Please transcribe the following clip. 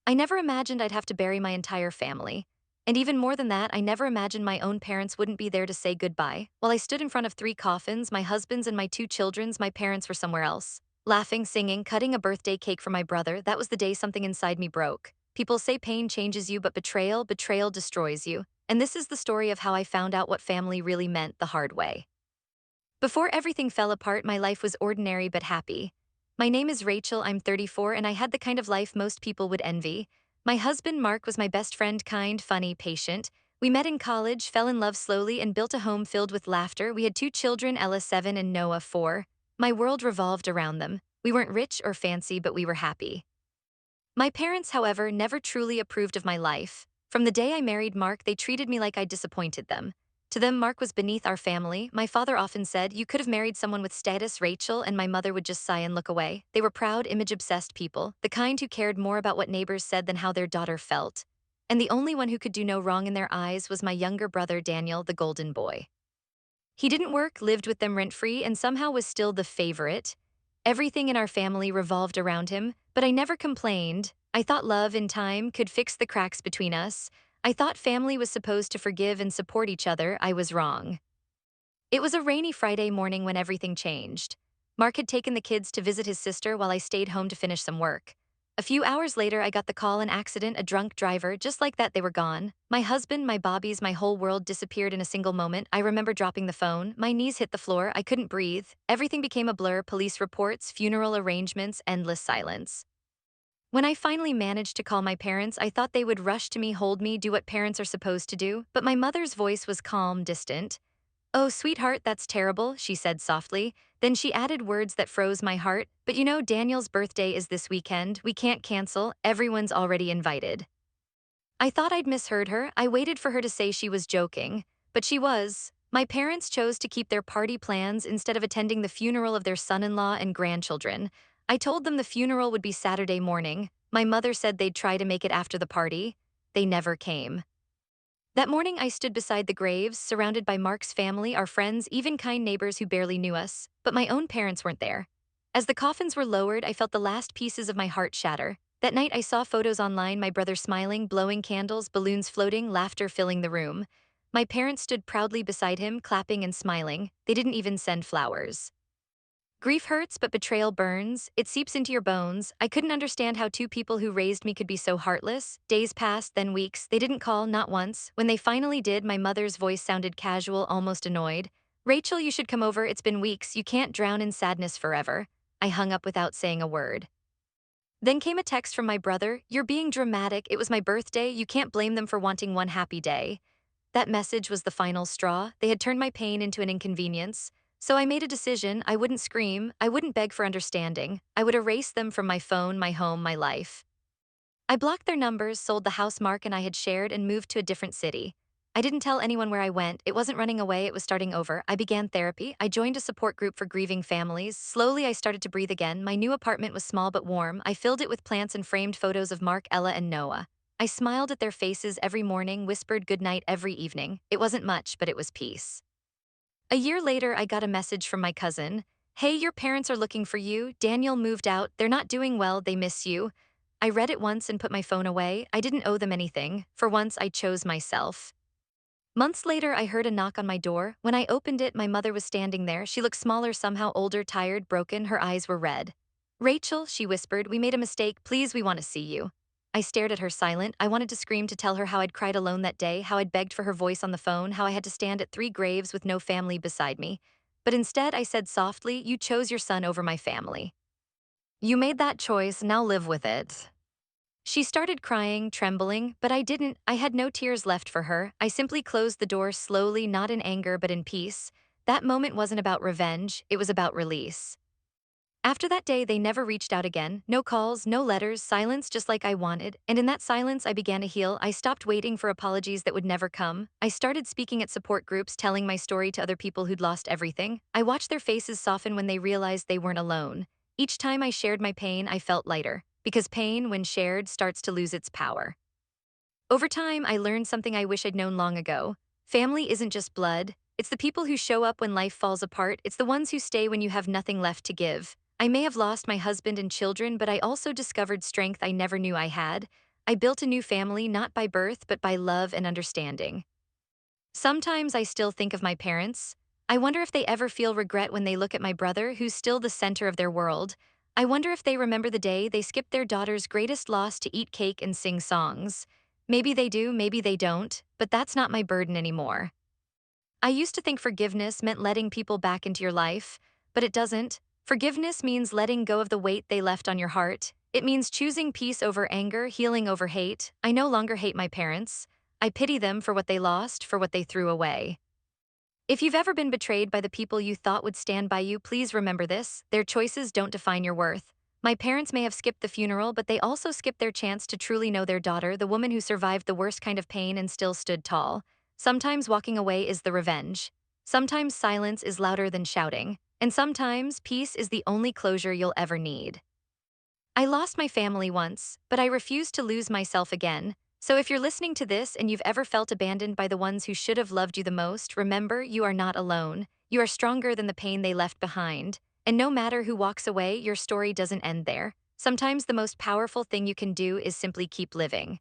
I never imagined I'd have to bury my entire family. And even more than that, I never imagined my own parents wouldn't be there to say goodbye. While I stood in front of three coffins, my husband's and my two children's, my parents were somewhere else. Laughing, singing, cutting a birthday cake for my brother, that was the day something inside me broke. People say pain changes you, but betrayal destroys you. And this is the story of how I found out what family really meant the hard way. Before everything fell apart, my life was ordinary but happy. My name is Rachel, I'm 34, and I had the kind of life most people would envy. My husband, Mark, was my best friend, kind, funny, patient. We met in college, fell in love slowly, and built a home filled with laughter. We had two children, Ella 7 and Noah 4. My world revolved around them. We weren't rich or fancy, but we were happy. My parents, however, never truly approved of my life. From the day I married Mark, they treated me like I disappointed them. To them, Mark was beneath our family. My father often said, "You could have married someone with status, Rachel," and my mother would just sigh and look away. They were proud, image-obsessed people, the kind who cared more about what neighbors said than how their daughter felt. And the only one who could do no wrong in their eyes was my younger brother, Daniel, the golden boy. He didn't work, lived with them rent-free, and somehow was still the favorite. Everything in our family revolved around him, but I never complained. I thought love in time could fix the cracks between us. I thought family was supposed to forgive and support each other. I was wrong. It was a rainy Friday morning when everything changed. Mark had taken the kids to visit his sister while I stayed home to finish some work. A few hours later, I got the call: an accident, a drunk driver. Just like that, they were gone. My husband, my bobbies, my whole world disappeared in a single moment. I remember dropping the phone. My knees hit the floor. I couldn't breathe. Everything became a blur: police reports, funeral arrangements, endless silence. When I finally managed to call my parents, I thought they would rush to me, hold me, do what parents are supposed to do. But my mother's voice was calm, distant. "Oh, sweetheart, that's terrible," she said softly. Then she added words that froze my heart. "But you know, Daniel's birthday is this weekend. We can't cancel. Everyone's already invited." I thought I'd misheard her. I waited for her to say she was joking. But she was. My parents chose to keep their party plans instead of attending the funeral of their son-in-law and grandchildren. I told them the funeral would be Saturday morning. My mother said they'd try to make it after the party. They never came. That morning, I stood beside the graves, surrounded by Mark's family, our friends, even kind neighbors who barely knew us. But my own parents weren't there. As the coffins were lowered, I felt the last pieces of my heart shatter. That night, I saw photos online: my brother smiling, blowing candles, balloons floating, laughter filling the room. My parents stood proudly beside him, clapping and smiling. They didn't even send flowers. Grief hurts, but betrayal burns. It seeps into your bones. I couldn't understand how two people who raised me could be so heartless. Days passed, then weeks. They didn't call, not once. When they finally did, my mother's voice sounded casual, almost annoyed. "Rachel, you should come over. It's been weeks. You can't drown in sadness forever." I hung up without saying a word. Then came a text from my brother: "You're being dramatic. It was my birthday. You can't blame them for wanting one happy day." That message was the final straw. They had turned my pain into an inconvenience. So I made a decision. I wouldn't scream. I wouldn't beg for understanding. I would erase them from my phone, my home, my life. I blocked their numbers, sold the house Mark and I had shared, and moved to a different city. I didn't tell anyone where I went. It wasn't running away, it was starting over. I began therapy. I joined a support group for grieving families. Slowly, I started to breathe again. My new apartment was small but warm. I filled it with plants and framed photos of Mark, Ella, and Noah. I smiled at their faces every morning, whispered goodnight every evening. It wasn't much, but it was peace. A year later, I got a message from my cousin. "Hey, your parents are looking for you. Daniel moved out. They're not doing well. They miss you." I read it once and put my phone away. I didn't owe them anything. For once, I chose myself. Months later, I heard a knock on my door. When I opened it, my mother was standing there. She looked smaller, somehow older, tired, broken. Her eyes were red. "Rachel," she whispered, "we made a mistake. Please, we want to see you." I stared at her, silent. I wanted to scream, to tell her how I'd cried alone that day, how I'd begged for her voice on the phone, how I had to stand at three graves with no family beside me. But instead, I said softly, "You chose your son over my family. You made that choice, now live with it." She started crying, trembling, but I didn't. I had no tears left for her. I simply closed the door slowly, not in anger but in peace. That moment wasn't about revenge, it was about release. After that day, they never reached out again. No calls, no letters, silence just like I wanted. And in that silence, I began to heal. I stopped waiting for apologies that would never come. I started speaking at support groups, telling my story to other people who'd lost everything. I watched their faces soften when they realized they weren't alone. Each time I shared my pain, I felt lighter. Because pain, when shared, starts to lose its power. Over time, I learned something I wish I'd known long ago. Family isn't just blood. It's the people who show up when life falls apart. It's the ones who stay when you have nothing left to give. I may have lost my husband and children, but I also discovered strength I never knew I had. I built a new family not by birth but by love and understanding. Sometimes I still think of my parents. I wonder if they ever feel regret when they look at my brother, who's still the center of their world. I wonder if they remember the day they skipped their daughter's greatest loss to eat cake and sing songs. Maybe they do, maybe they don't, but that's not my burden anymore. I used to think forgiveness meant letting people back into your life, but it doesn't. Forgiveness means letting go of the weight they left on your heart. It means choosing peace over anger, healing over hate. I no longer hate my parents. I pity them for what they lost, for what they threw away. If you've ever been betrayed by the people you thought would stand by you, please remember this: their choices don't define your worth. My parents may have skipped the funeral, but they also skipped their chance to truly know their daughter, the woman who survived the worst kind of pain and still stood tall. Sometimes walking away is the revenge. Sometimes silence is louder than shouting. And sometimes peace is the only closure you'll ever need. I lost my family once, but I refuse to lose myself again. So if you're listening to this and you've ever felt abandoned by the ones who should have loved you the most, remember, you are not alone. You are stronger than the pain they left behind. And no matter who walks away, your story doesn't end there. Sometimes the most powerful thing you can do is simply keep living.